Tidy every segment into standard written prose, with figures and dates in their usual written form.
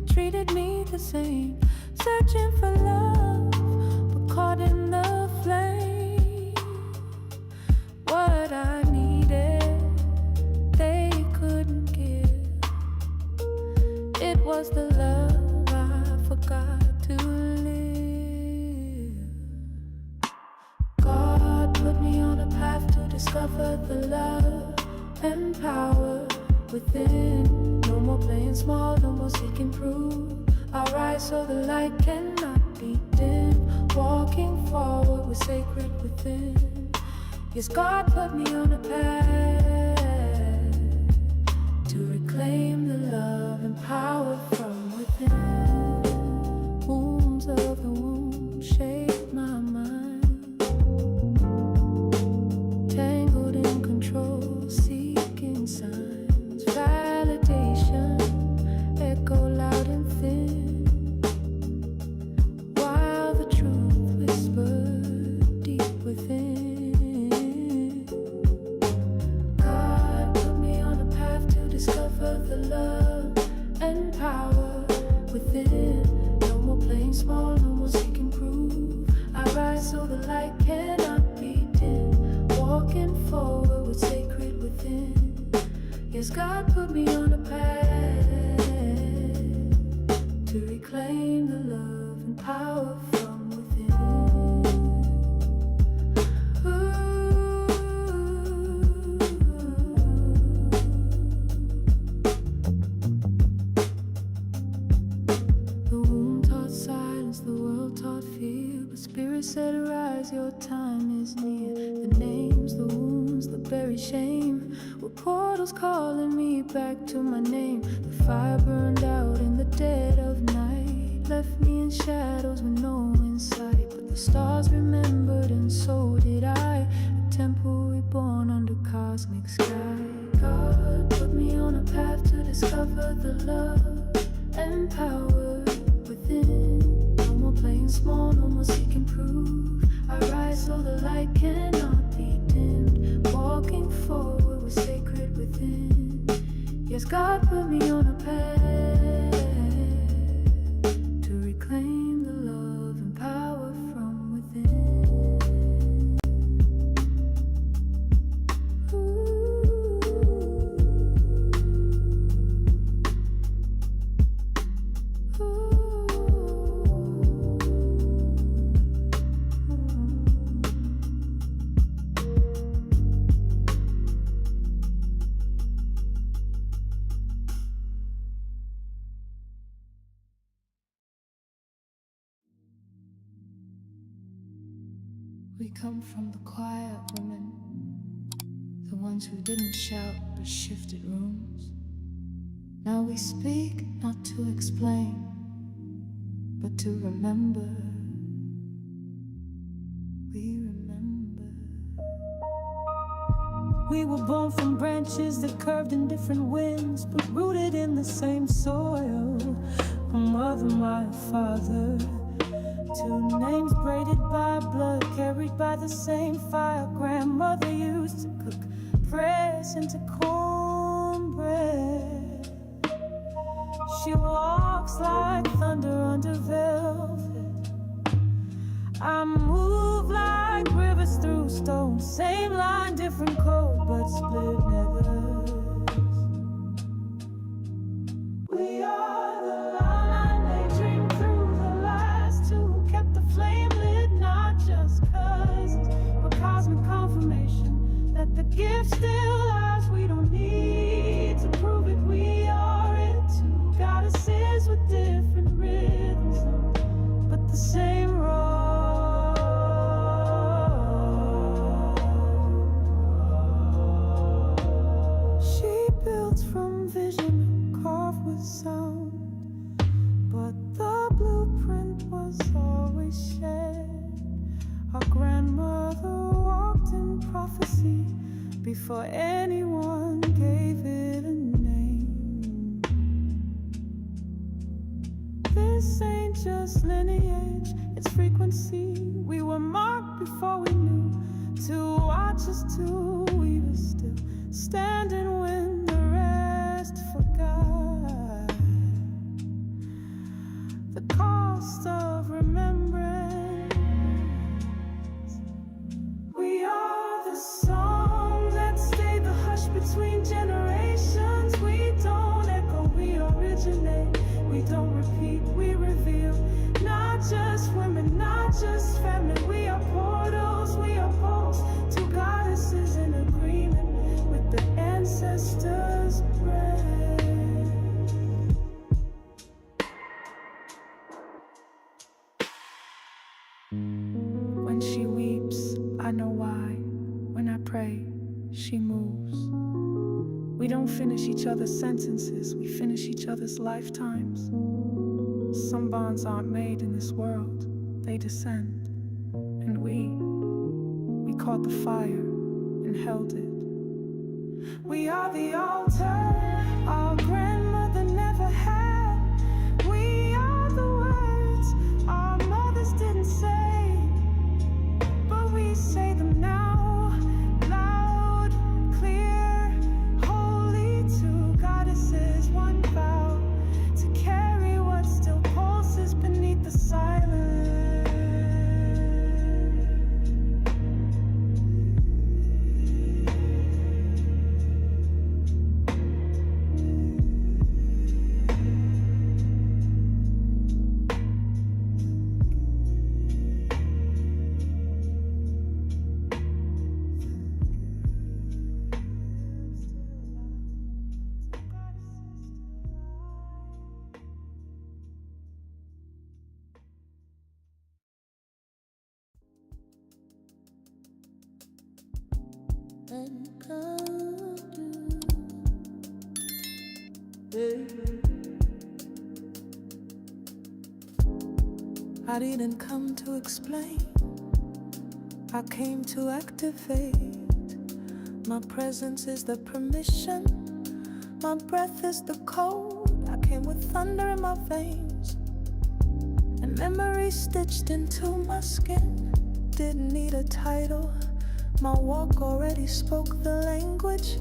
treated me the same. Searching for love, but caught in the flame. What I needed, they couldn't give. It was the love I forgot to live. God put me on a path to discover the love and power within. No more playing small, no more seeking proof. I rise so the light cannot be dim. Walking forward with sacred within. Yes, God put me on a path to reclaim the love and power from within. Wounds of the womb shape my mind. Tangled in control, seeking signs. Validation, echo loud and thin. While the truth whispered deep within. God put me on a path to discover the love and power within. No more playing small, no more seeking proof. I rise so the light cannot be dim. Walking forward with sacred within. Yes, God put me on a path to reclaim the love and power from within. The womb taught silence, the world taught fear, but spirit said arise, your time is near. The names, the wounds, the buried shame were portals calling me back to my name. The fire burned out in the dead of night, left me in shadows with no insight. But the stars remembered and so did I. A temple reborn under cosmic sky. God put me on a path to discover the love and power within. No more playing small, no more seeking proof. I rise so the light cannot be dimmed. Walking forward with sacred within. Yes, God put me on a path to reclaim the love and power from within. We come from the quiet women, the ones who didn't shout but shifted rooms. Now we speak not to explain, but to remember. We remember. We were born from branches that curved in different winds, but rooted in the same soil. My mother, my father. Two names braided by blood, carried by the same fire. Grandmother used to cook, press into cornbread. She walks like thunder under velvet. I move like rivers through stone. Same line, different code, but split never. We are the line they dream through. The last two kept the flame lit, not just cousins, but cosmic confirmation that the gift still lies. We don't need to prove it, we are it. Two goddesses with different rhythms, but the same road. She built from vision, carved with sound, but the blueprint was always shared. Our grandmother walked in prophecy before anyone gave it a name. This ain't just lineage, it's frequency. We were marked before we knew to watch us too. We were still standing when the rest forgot. the cost of remembrance. We are the song that stayed the hush between generations. We don't echo, we originate. We don't repeat, we reveal. Not just women, not just family. We are portals, we are poles. Two goddesses in agreement with the ancestors' breath. When she weeps, I know why. When I pray, she moves. We don't finish each other's sentences, we finish each other's lifetimes. Some bonds aren't made in this world, they descend. And we caught the fire and held it. We are the altar our grandmother never had. We are the words our mothers didn't say, but we say them now, loud, clear, holy. Two goddesses, one vow to carry what still pulses beneath the silence. I didn't come to explain, I came to activate. My presence is the permission, my breath is the code. I came with thunder in my veins and memory stitched into my skin. Didn't need a title, my walk already spoke the language.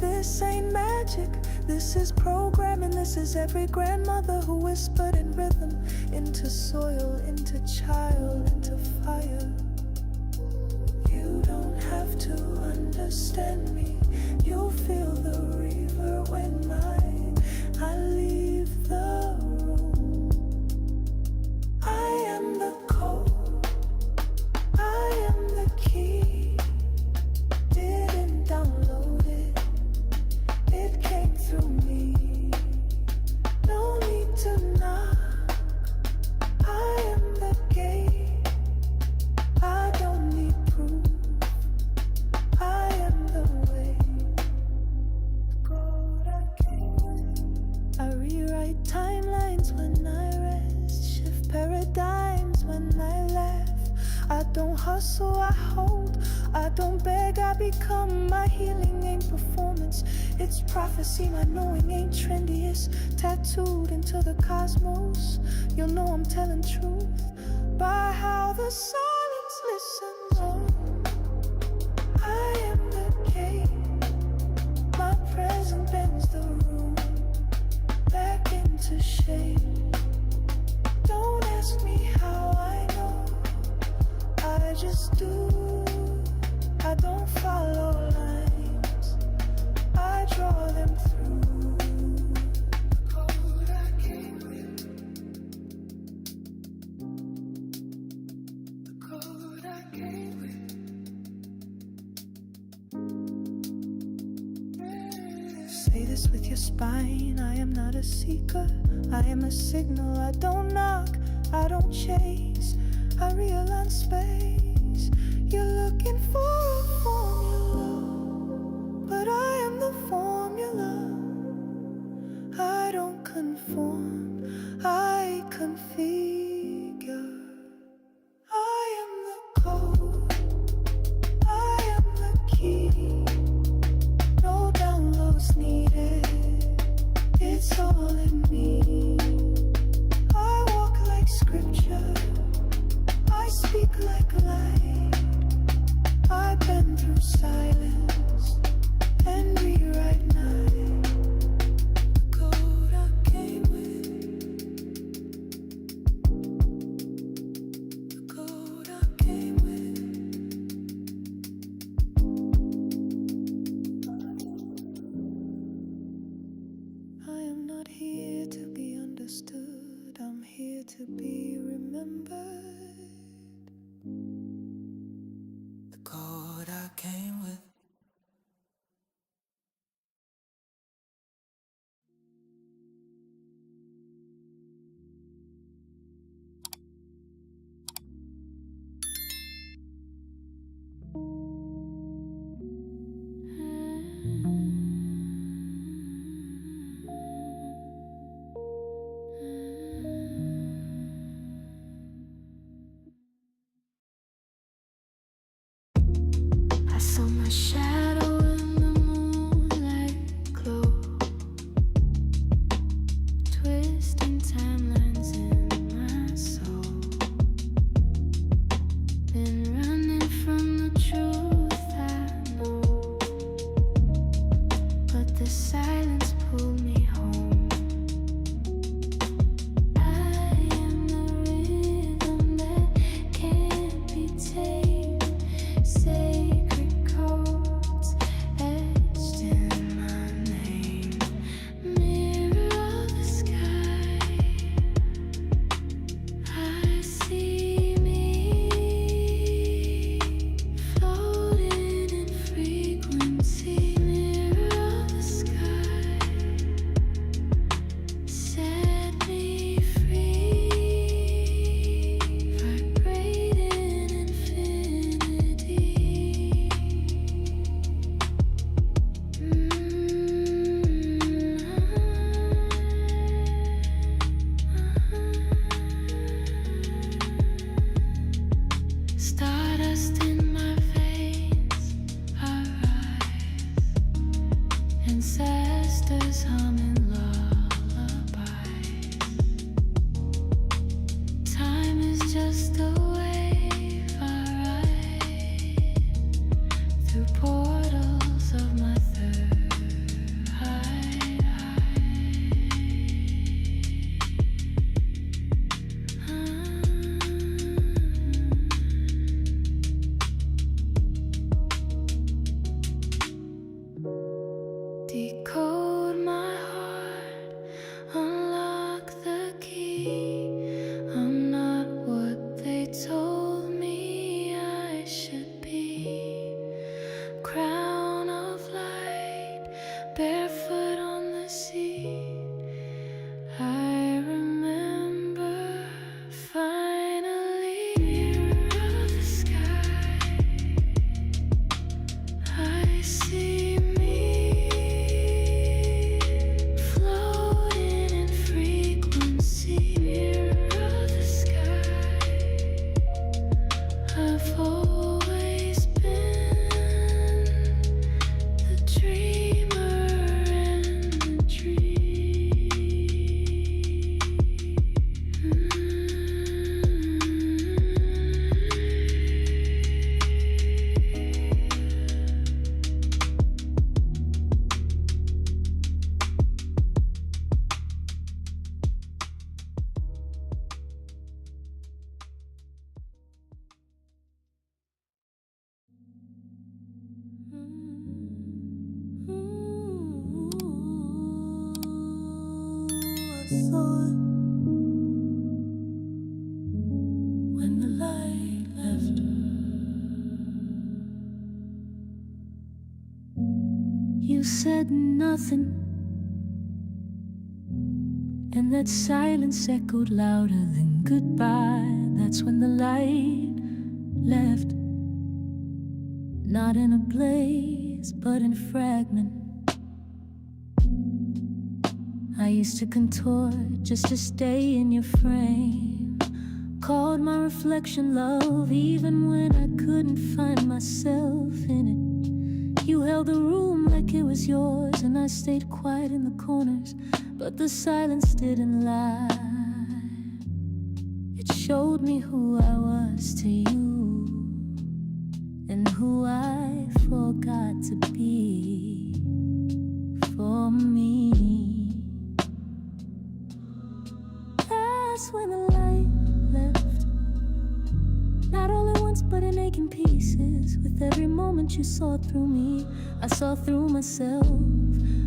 This ain't magic, this is programming. This is every grandmother who whispered in rhythm, into soil, into child, into fire. You don't have to understand me, you'll feel the river when I leave the room. I am the code, I am the key. Didn't download it, it came through me. No need to knock, I am the gate. I don't need proof, I am the way. God, I came with. I rewrite timelines when I rest, shift paradigms when I laugh. I don't hustle, I hold. I don't beg, I become. My healing ain't performance, it's prophecy. My knowing ain't trendy, it's tattooed into the cosmos. You'll know I'm telling truth by how the silence listens. Oh, I am the gate. My presence bends the room back into shape. Don't ask me how I know, I just do. I don't follow lines, I draw them through. The code I came with, the code I came with. Say this with your spine, I am not a seeker, I am a signal. I don't knock, I don't chase, I realign space. You're looking for a formula, but I am the formula. I don't conform, I configure. I am the code, I am the key. No downloads needed, it's all in me. I walk like scripture, I speak like light. I've been through silence and rewrite night. The code I came with, My shadow in the moonlight glow, twisting timelines in my soul. Been running from the truth I know, but the silence pulled me home. I am the rhythm that can't be tamed, sacred codes etched in my name. Mirror of the sky, I see me floating in frequency. Mirror of the sky, set me free, vibrate in infinity. Stardust in my veins, arise. Ancestors humming lullabies. Time is just a wave I ride through portals of my third eye. Decode my heart, unlock the key. I'm not what they told me I should be. Crown of light, barefoot on the sea. I remember finally. Mirror of the sky, I see me floating in frequency. Mirror of the sky, I've always been the dreamer and the dream. I saw it when the light left. You said nothing, and that silence echoed louder than goodbye. That's when the light left. Not in a blaze, but in fragment. I used to contort just to stay in your frame. Called my reflection love, even when I couldn't find myself in it. You held the room like it was yours, and I stayed quiet in the corners, but the silence didn't lie. It showed me who I was to you, and who I forgot to be for me. That's when the light left. Not all at once, but in aching pieces. With every moment you saw through me, I saw through myself.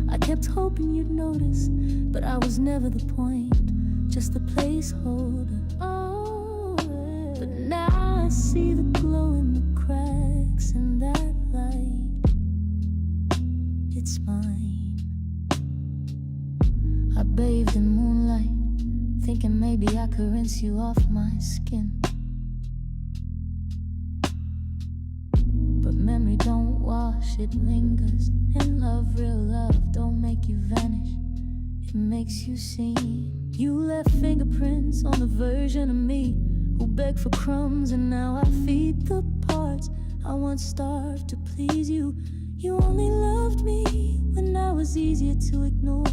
I kept hoping you'd notice, but I was never the point, just the placeholder. Oh, but now I see the glow in the cracks in that light. It's mine. I bathed in moonlight, thinking maybe I could rinse you off my skin. But memory don't wash, it lingers. And love, real love, don't make you vanish, it makes you seen. You left fingerprints on the version of me who begged for crumbs, and now I feed the parts I once starved to please you. You only loved me when I was easier to ignore.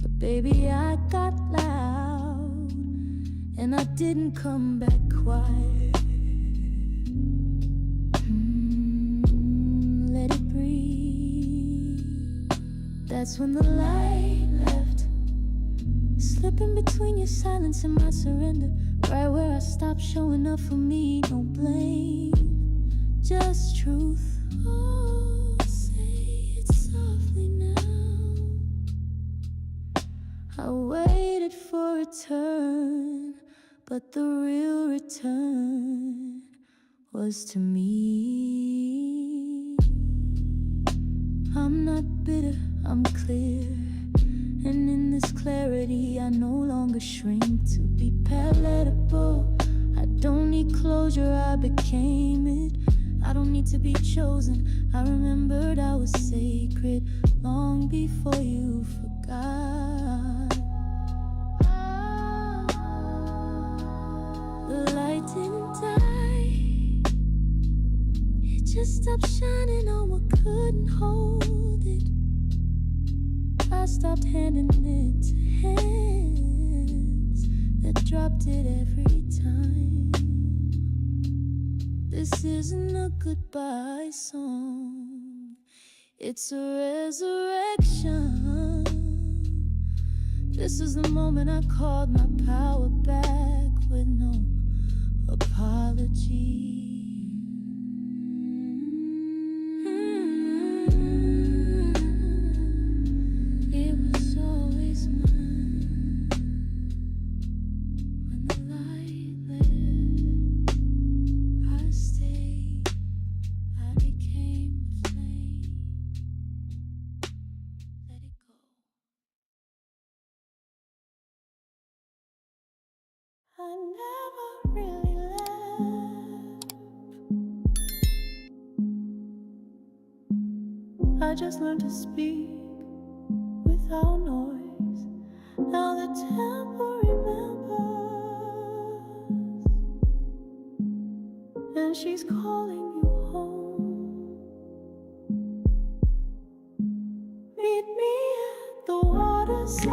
But baby, I got loud, and I didn't come back quiet. Let it breathe. That's when the light left, slipping between your silence and my surrender. Right where I stopped showing up for me. No blame, just truth. Oh, say it softly now. I waited for a turn, but the real return was to me. I'm not bitter, I'm clear, and in this clarity I no longer shrink to be palatable. I don't need closure, I became it. I don't need to be chosen. I remembered I was sacred long before you forgot. The light didn't die, it just stopped shining on what couldn't hold it. I stopped handing it to hands that dropped it every time. This isn't a goodbye song, it's a resurrection. This is the moment I called my power back with no apology. It was always mine. When the light left, I stayed, I became the flame. Let it go. I never really left. I just learned to speak without noise. Now the temple remembers, and she's calling you home. Meet me at the water's edge,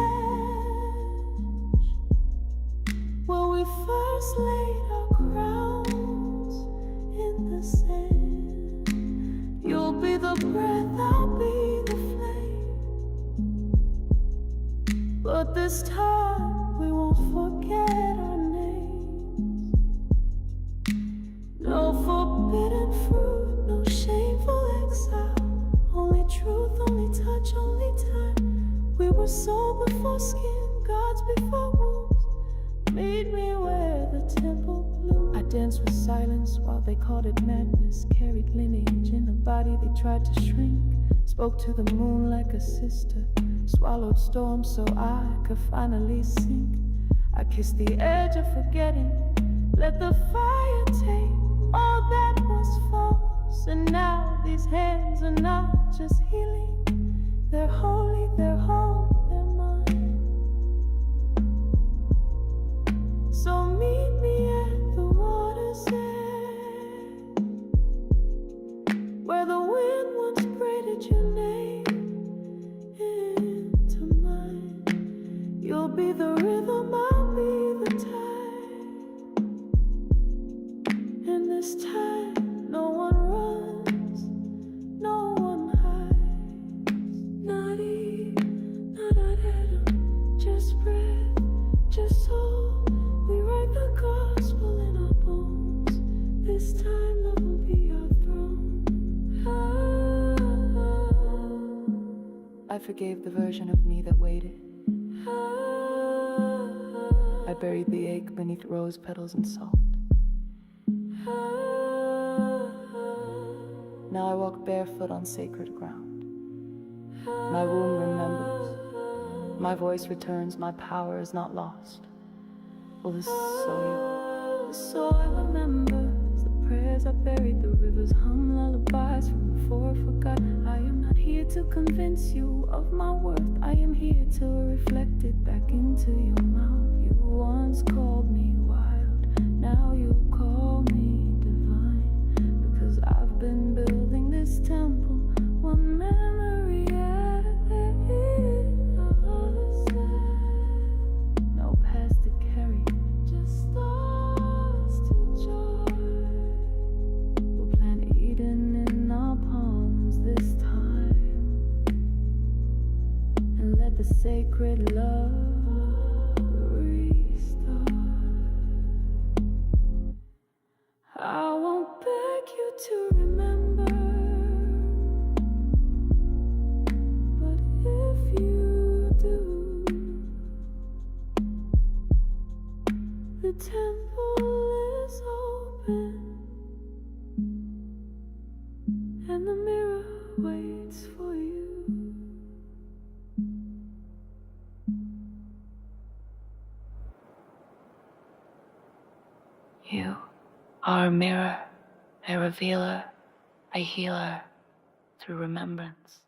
where we first laid our crowns in the sand. You'll be the breath, I'll be the flame. But this time we won't forget our names. No forbidden fruit, no shameful exile. Only truth, only touch, only time. We were soul before skin, gods before wombs. Meet me where the temple blooms. I danced with silence while they called it madness. Carried lineage in a body they tried to shrink. Spoke to the moon like a sister. Swallowed storms so I could finally sink. I kissed the edge of forgetting. Let the fire take all that was false. And now these hands are not just healing. They're holy, they're whole, they're mine. So meet me at the water's edge, where the wind once braided your name into mine. You'll be the rhythm, I'll be the tide. And this time, no one runs, no one hides. Not Eve, not Adam, just breath, just soul. We write the gospel in our bones. This time love will be our throne. I forgave the version of me that waited. I buried the ache beneath rose petals and salt. Now I walk barefoot on sacred ground. My womb remembers. My voice returns. My power is not lost. Well, this is so you. The soil remembers the prayers I buried. The rivers hum lullabies from before I forgot. I am not here to convince you of my worth. I am here to reflect it back into your mouth. You once called me wild. Now you call me divine. Because I've been The temple is open, and the mirror waits for you. You are a mirror, a revealer, a healer through remembrance.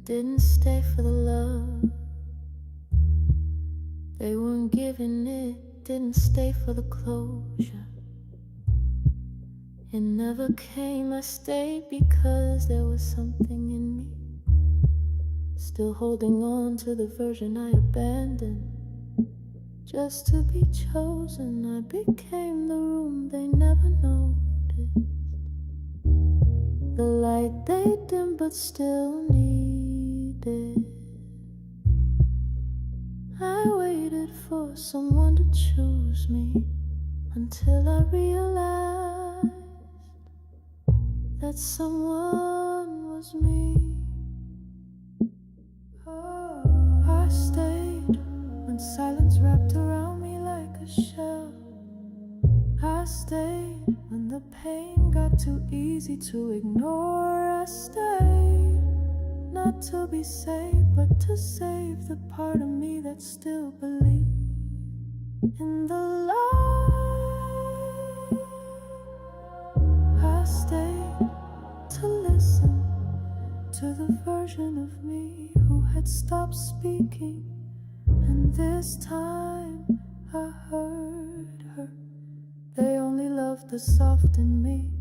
Didn't stay for the love, they weren't giving it. Didn't stay for the closure, it never came. I stayed because there was something in me, still holding on to the version I abandoned, just to be chosen. I became the room they never noticed, the light they dimmed but still needed. I waited for someone to choose me until I realized that someone was me. I stayed when silence wrapped around me like a shell. I stayed when the pain got too easy to ignore. I stayed not to be saved, but to save the part of me that still believes in the light. I stayed to listen to the version of me who had stopped speaking, and this time I heard her. They only loved the soft in me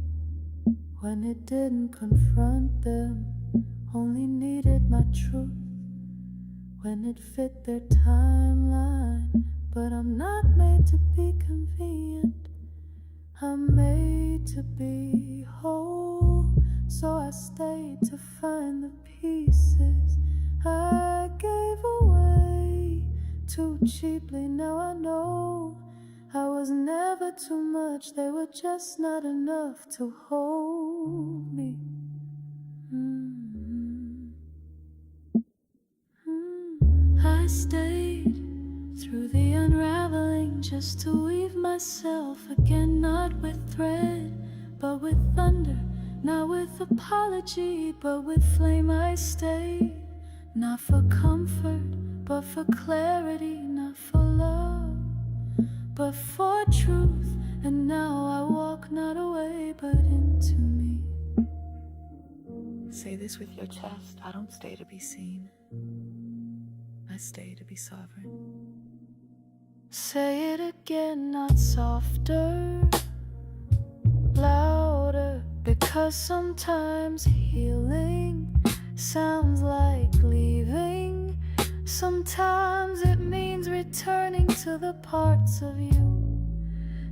when it didn't confront them, only needed my truth when it fit their timeline. But I'm not made to be convenient, I'm made to be whole. So I stayed to find the pieces I gave away too cheaply. Now I know I was never too much, they were just not enough to hold me. I stayed through the unraveling just to weave myself again, not with thread, but with thunder, not with apology, but with flame. I stayed, not for comfort, but for clarity, not for love, but for truth. And now I walk not away, but into me. Say this with your chest. I don't stay to be seen, I stay to be sovereign. Say it again, not softer, louder, because sometimes healing sounds like leaving. Sometimes it means returning to the parts of you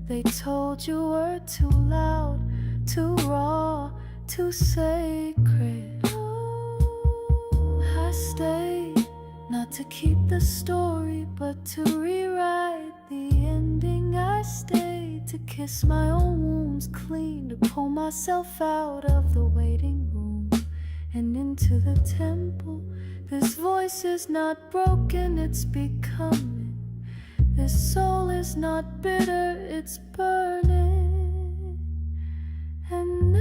they told you were too loud, too raw, too sacred. I stayed not to keep the story, but to rewrite the ending. I stayed to kiss my own wounds clean, to pull myself out of the waiting room and into the temple. This voice is not broken, it's becoming. This soul is not bitter, it's burning. And now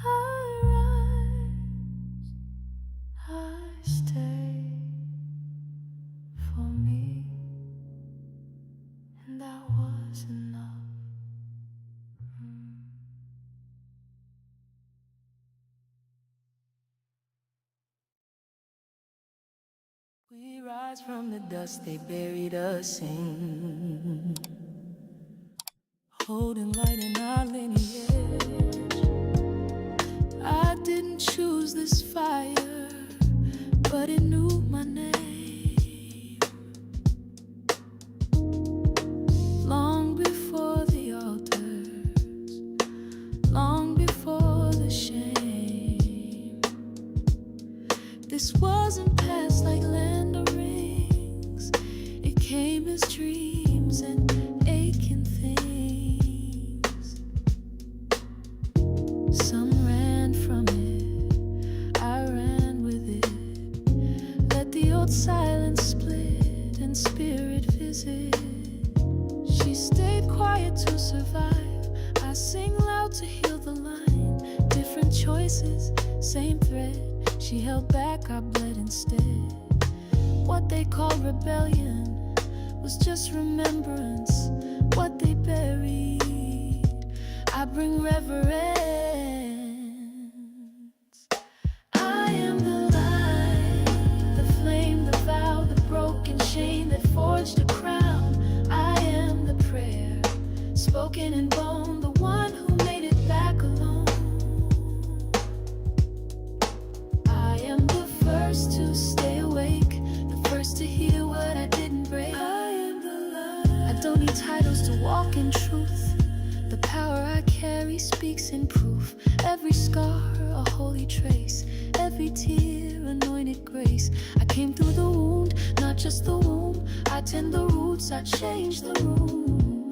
I rise, I stay for me, and that was enough. We rise from the dust they buried us in, holding light in our lineage. I didn't choose this fire, but it knew my name. Long before the altars, long before the shame. This wasn't past like land of rings. It came as dreams and aching things. Some ran from it, I ran with it. Let the old silence split and spirit visit. She stayed quiet to survive. I sing loud to heal the line. Different choices, same thread. She held back, I bled instead. What they call rebellion was just remembrance. What they buried, I bring reverence. I am the light, the flame, the vow, the broken chain that forged a crown. I am the prayer, spoken in bone, the one who made it back alone. I am the first to stay awake, the first to hear what I didn't break. I am the light. I don't need titles to walk in truth. The power I carry speaks in proof. Every scar a holy trace, every tear anointed grace. I came through the wound, not just the womb. I tend the roots, I change the room.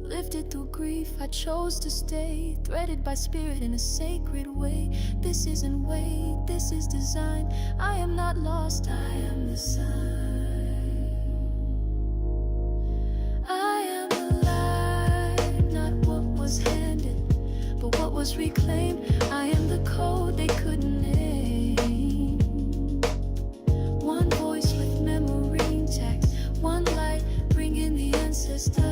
Lifted through grief, I chose to stay, threaded by spirit in a sacred way. This isn't weight, this is design. I am not lost, I am the sign. I am alive, not what was handed, but what was reclaimed. I am the code they couldn't name. One voice with memory intact, one light bringing the ancestors.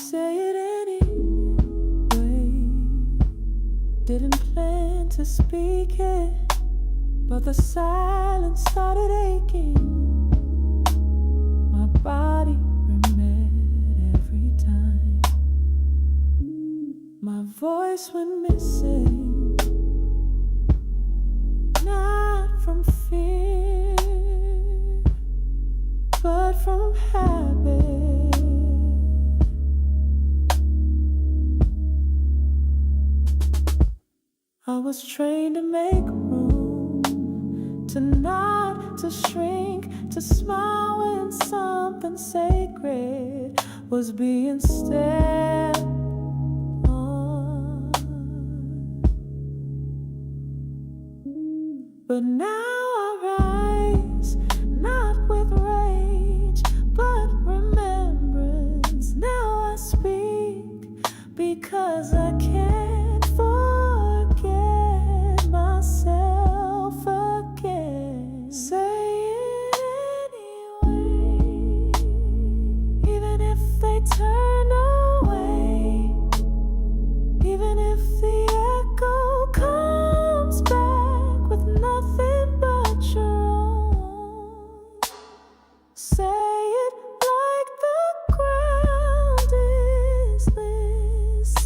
Say it anyway. Didn't plan to speak it, but the silence started aching. My body remembered every time. My voice went missing, not from fear, but from habit. I was trained to make room, to nod, to shrink, to smile when something sacred was being stepped on. But now I rise, not with rage, but remembrance. Now I speak because I can't forget myself again. Say it anyway, even turn away, even if the echo comes back with nothing but your own. Say it like the ground is listening.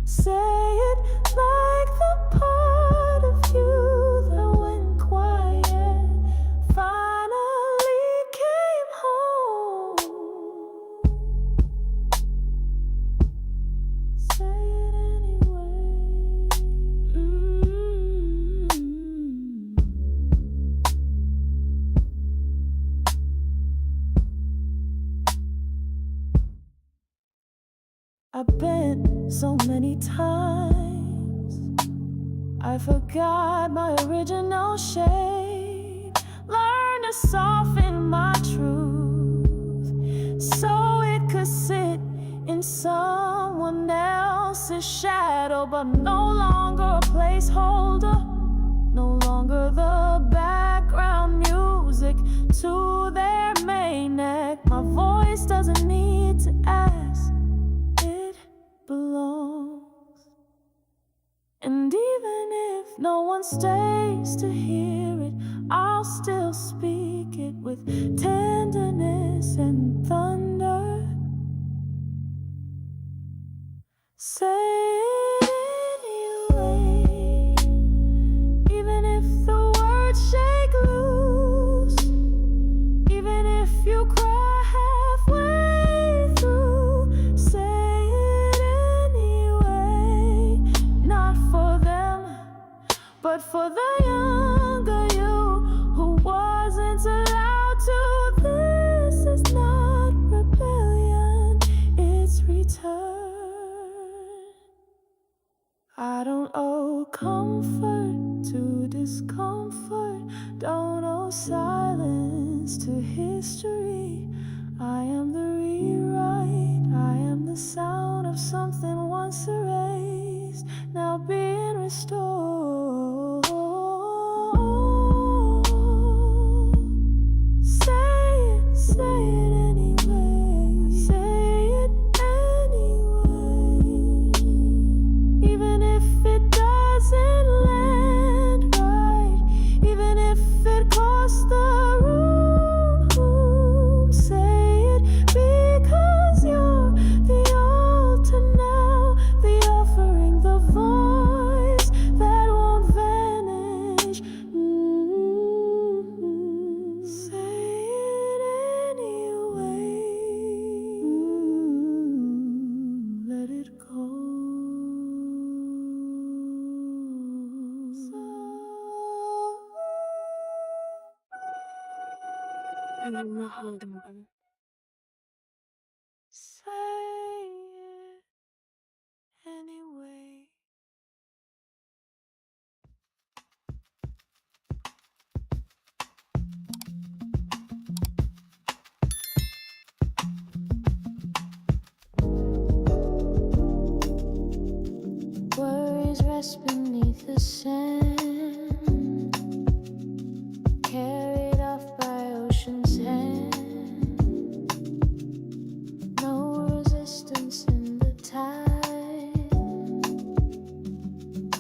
Say it like the part of you that went quiet finally came home. Say it anyway. I've been so many times, I forgot my original shape. Learn to soften my truth so it could sit in someone else's shadow, but no longer a placeholder, no longer the background music to their main neck. My voice doesn't need to ask, it belongs. And even if no one stays to hear it, I'll still speak it with tenderness and thunder. Say it anyway, even if the words shake loose, even if you cry halfway through. Say it anyway, not for them, but for the younger you who wasn't allowed to. This is not rebellion, it's return. I don't owe comfort to discomfort, don't owe silence to history. I am the rewrite, I am the sound of something once erased, now being restored. Say it anyway, say it anyway, even if it doesn't land right, even if it costs the room. Say it because you're the altar now, the offering, the voice that won't vanish. Say it anyway. Let it go. Say it anyway. Worries rest beneath the sand, carried off by ocean's hand. No resistance in the tide,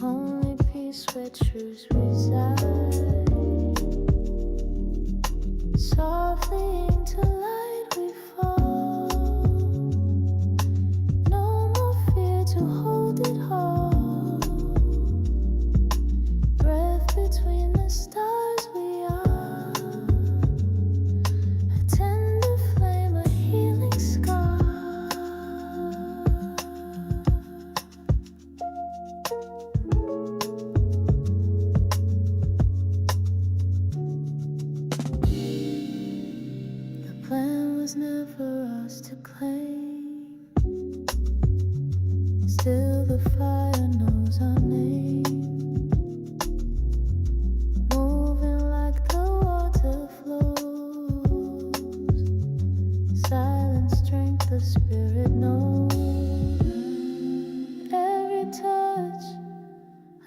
only peace where truth resides. Softly into light we fall, no more fear to hold it all. Breath between the stars we are, a tender flame, a healing scar. The plan was never ours to claim, still the fire knows our name. Moving like the water flows, silent strength the spirit knows. Every touch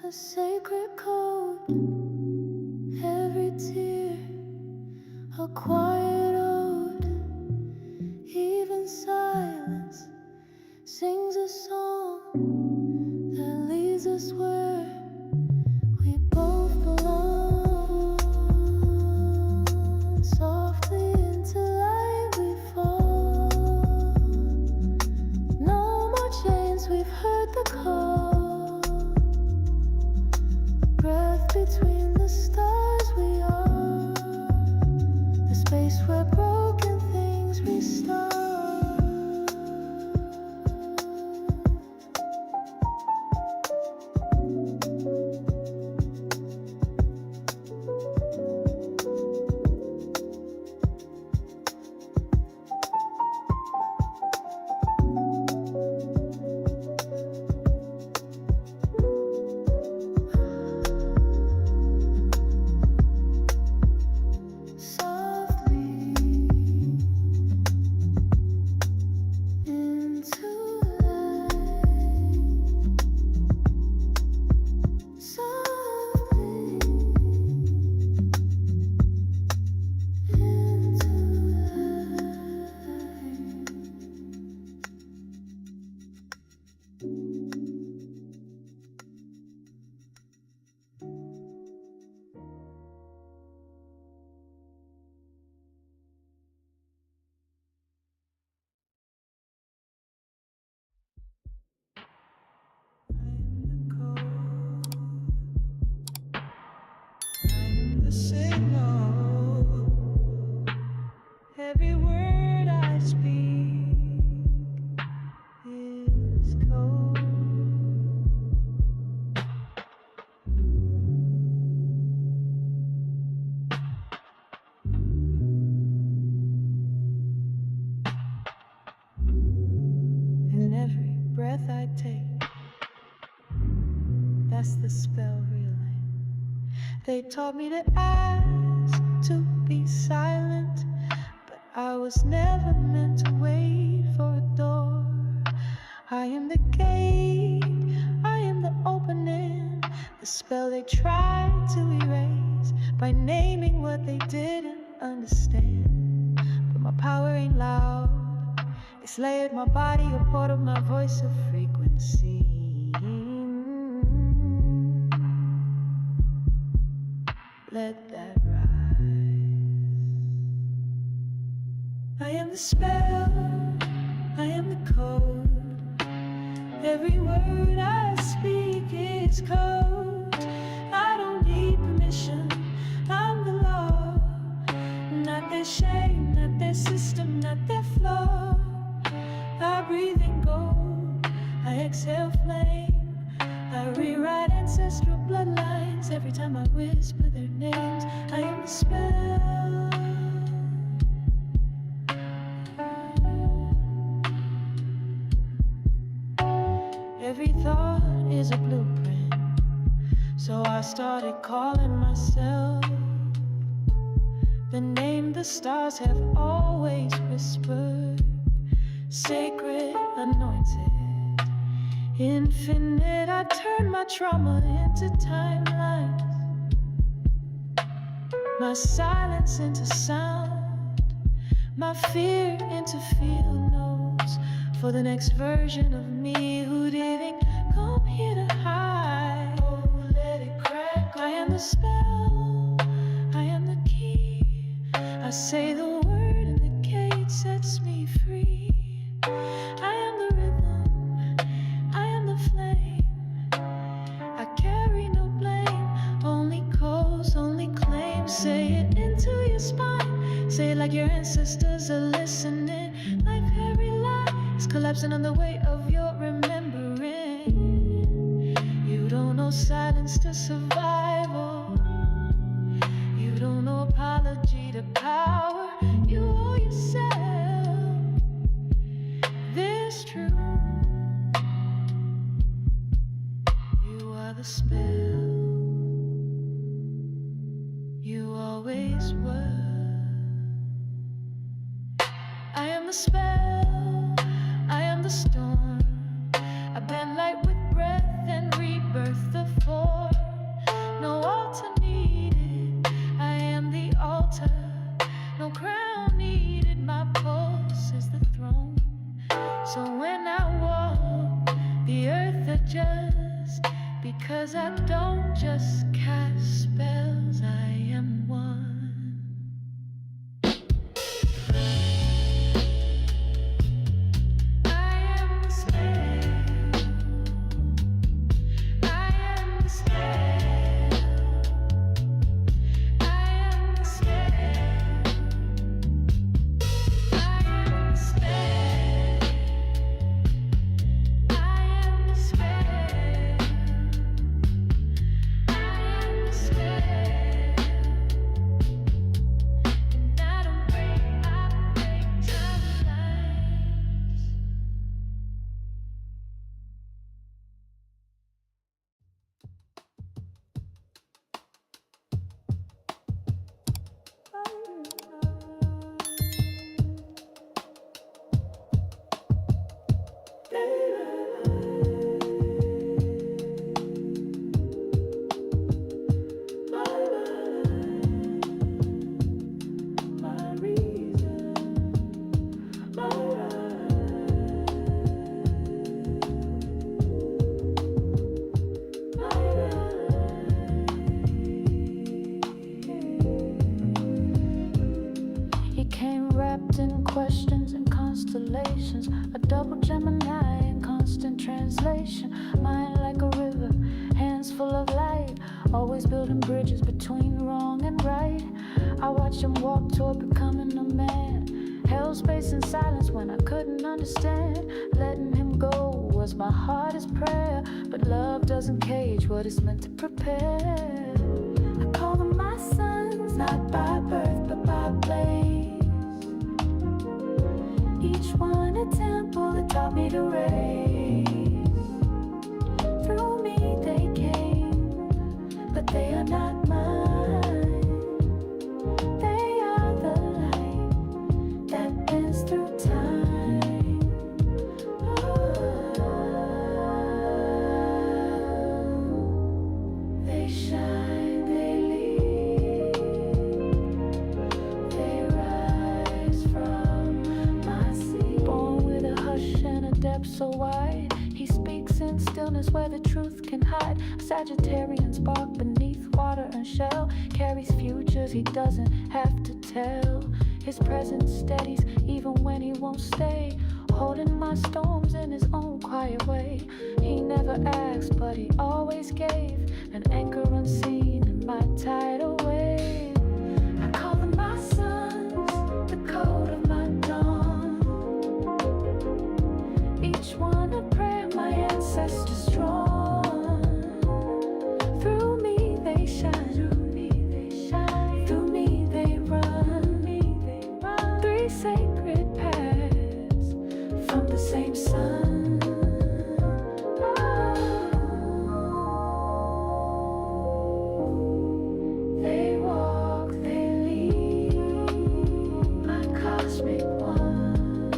a sacred code, every tear a quiet ode. place where broken things restore. Every word I speak is cold. And every breath I take, that's the spell reeling. They taught me to ask, to be silent, but I was never meant to wait for a door. I am the gate, I am the opening, the spell they tried to erase by naming what they didn't understand. But my power ain't loud, it's layered my body, a part of my voice, a frequency. Let that rise. I am the spell, I am the code. Every word I speak is code. I don't need permission, I'm the law. Not their shame, not their system, not their flaw. I breathe in gold, I exhale flame. I rewrite ancestral bloodlines every time I whisper their names. I am the spell. Every thought is a blueprint, so I started calling myself the name the stars have always whispered. Sacred, anointed, infinite. I turn my trauma into timelines, my silence into sound, my fear into field notes for the next version of me who didn't come here to hide. Oh, let it crack. I am the spell, I am the key. I say the word and the gate sets me free. I am the rhythm, I am the flame. I carry no blame, only codes, only claims. Say it into your spine, say it like your ancestors are listening. Life, every lie is collapsing on the weight of your remembering. You don't know silence to survival. You don't know apology to power. You owe yourself this truth. You are the spell. You always were. I am the spell. I am the storm. I bend light with breath and rebirth the form. No altar needed. I am the altar. No crown needed. My pulse is the throne. So when I walk the earth adjusts, because I don't just cast spells, I am one. I am the spell. became wrapped in questions and constellations. A double Gemini in constant translation. Mind like a river, hands full of light, always building bridges between wrong and right. I watched him walk toward becoming a man. Held space and silence when I couldn't understand. Letting him go was my hardest prayer. But love doesn't cage what it's meant to prepare. I call them my sons, not by birth but by place. Each one a temple that taught me to raise. Through me they came, but they are not mine. They are the light that bends through time. They shine, they lead, they rise from my sea. Born with a hush and a depth so wide, he speaks in stillness where the truth can hide. A Sagittarian spark beneath water and shell, carries futures he doesn't have to tell. His presence steadies even when he won't stay, holding my storms in his own quiet way. He never asked, but he always gave, an anchor unseen in my tidal wave. I call them my sons, the code of my dawn. Each one a prayer my ancestors drawn. Through me they shine, through me they run. Three sacred paths from the same sun. They walk, they lead, my cosmic ones.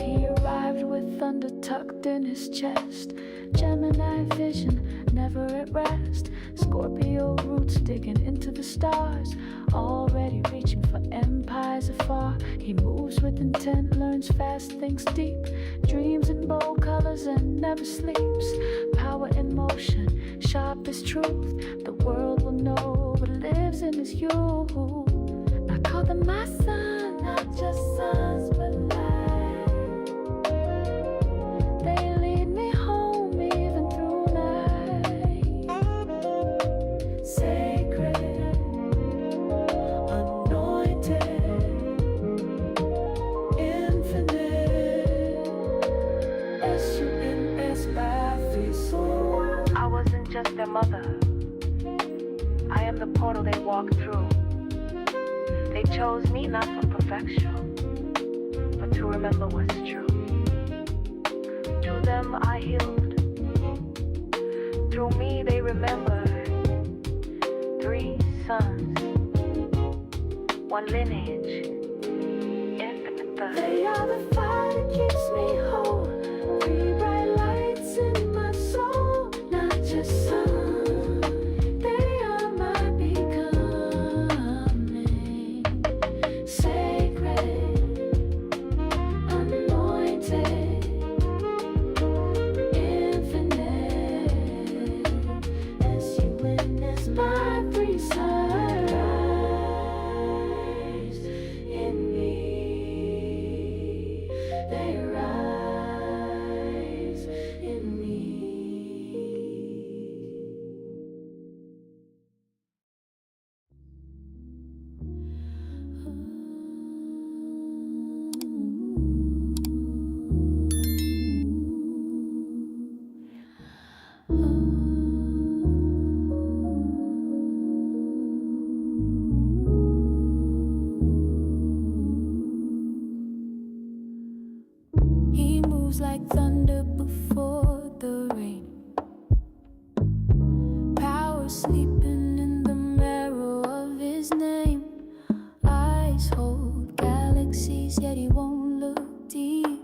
He arrived with thunder tucked in his chest. Gemini vision, never at rest. Scorpio roots digging into the stars, already reaching for empires afar. He moves with intent, learns fast, thinks deep, dreams in bold colors and never sleeps. Power in motion, sharp as truth. The world will know what lives in his youth. I call them my son, not just sons, but light. They lead me home even through night. Sacred, anointed, infinite. S-U-N-S by free soul. I wasn't just their mother. I am the portal they walked through. They chose me not for perfection, but to remember what's true. To them I healed. Through me they remembered. 3 sons, 1 lineage, infinite birth. They are the fire that keeps me whole. 3 bright lights in my soul, not just sun. They are my becoming. Sacred, anointed, infinite. S-U-N is my free sunrise in me. They rise in me. He moves like thunder before the rain. Power sleeping in the marrow of his name. Eyes hold galaxies, yet he won't look deep.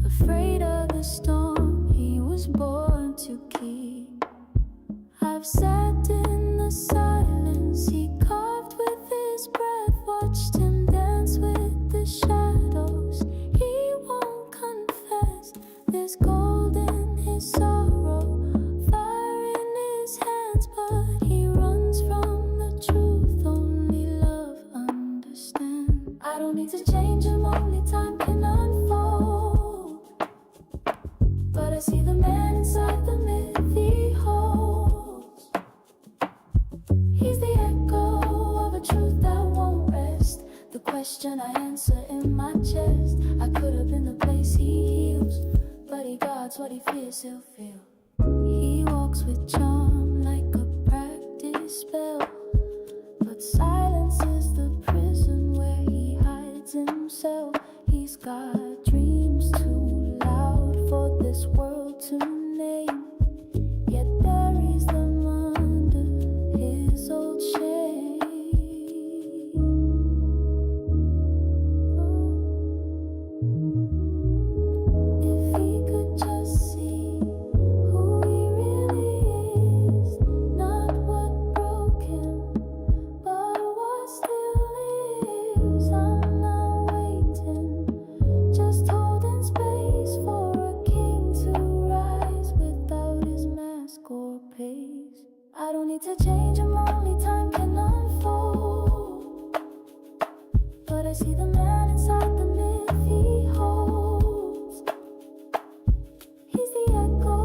Afraid of the storm he was born to keep. I've sat in the silence he carved with his breath, watched him dance with the shadows. He won't confess. There's gold in his sorrow, fire in his hands, but he runs from the truth only love understands. don't need to change him, only time can unfold. But I see the man inside the myth he holds. He's the echo of a truth that won't rest. The question I answer in my chest. I could have been the place he heals, but he guards what he fears he'll feel. He walks with charm like a practice spell, but silence is the prison where he hides himself. He's got dreams too loud for this world to name, yet buries them under his old shame. If he could just see who he really is, not what broke him, but what still lives. I'm not waiting, just holding space for a king to rise without his mask or pace. I don't need to change him, only time can unfold. But I see the man inside the myth he holds. He's the echo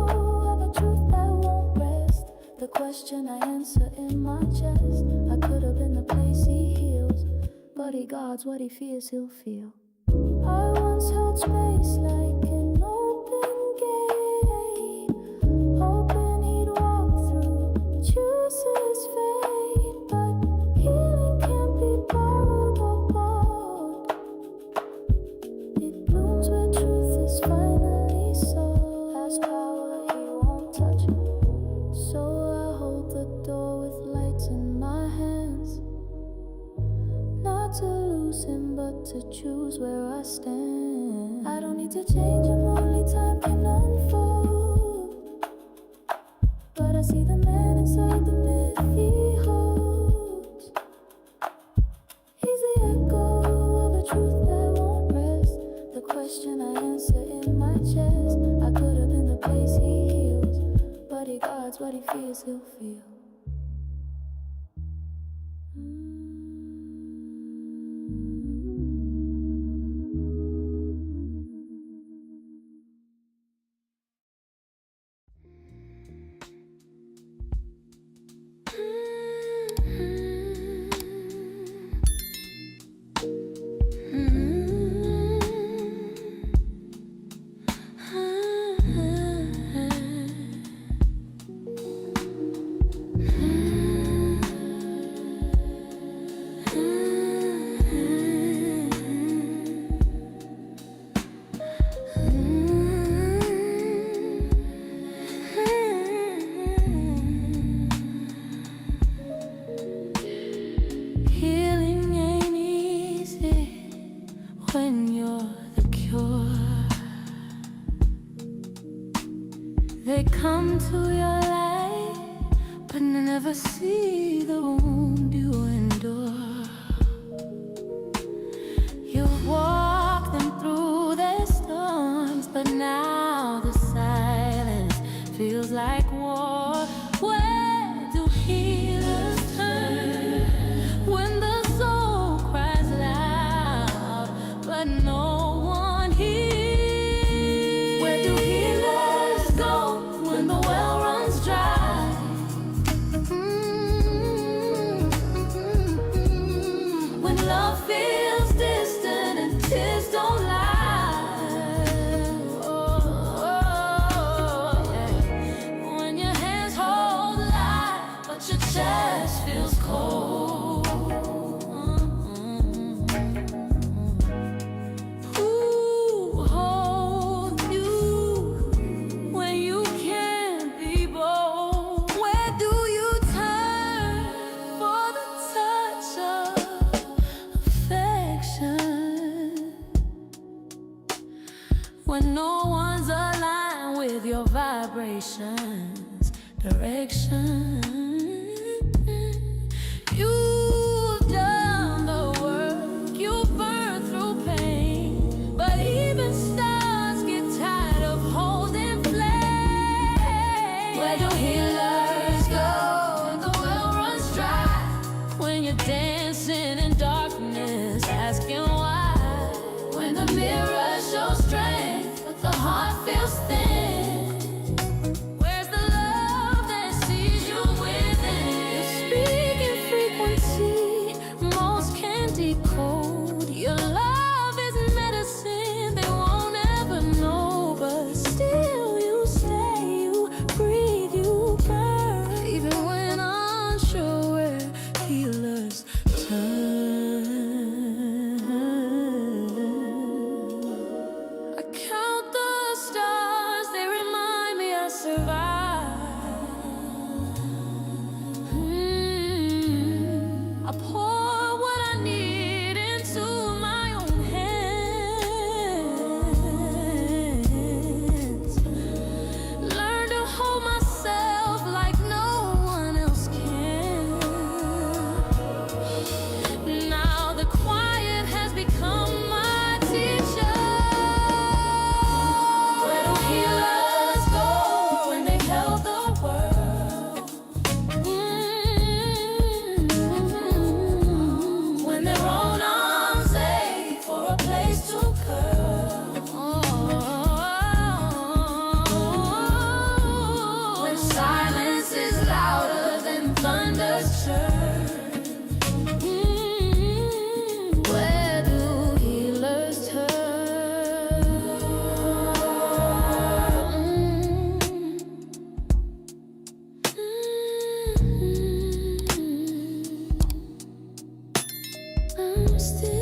of a truth that won't rest. The question I answer in my chest. I could have been the place he heals, but he guards what he fears he'll feel. I once held space like an open gate, hoping he'd walk through, choose his fate. But healing can't be borrowed or bought. It blooms where truth is finally sought. Has power he won't touch, so I hold the door with lights in my hands. Not to lose him, but to choose where I stand. I don't need to change him, only time can unfold. But I see the man inside the myth he holds. He's the echo of a truth that won't rest. The question I answer in my chest. I could have been the place he heals, but he guards what he fears he'll feel. Healing ain't easy when you're the cure. They come to your life, but never see the wound you endure. You've walked them through their storms, but now the silence feels like war. Where do healers turn when the soul cries loud, but no one hears? Where do healers go when the well runs dry? When love feels distant and tears don't lie. Yeah. When your hands hold light, but your chest feels cold. Who holds you when you can't be bold? Where do you turn for the touch of affection when no one's aligned with your vibrations, direction? You've done the work, you've burned through pain, but even stars get tired of holding flame. Where do healers go when the well runs dry? When you're dancing in darkness, asking why? cold. Your love is medicine they won't ever know, but still you stay, you breathe, you burn. Even when unsure where healers turn. I count the stars, they remind me I survived. I pour what I need into my own hands. Learn to hold myself like no one else can. Now the quiet has become my teacher. Where do healers go when they held the world? When their own arms ache for a place to curl. When silence is louder than thunder's churn. Where do healers turn? I'm still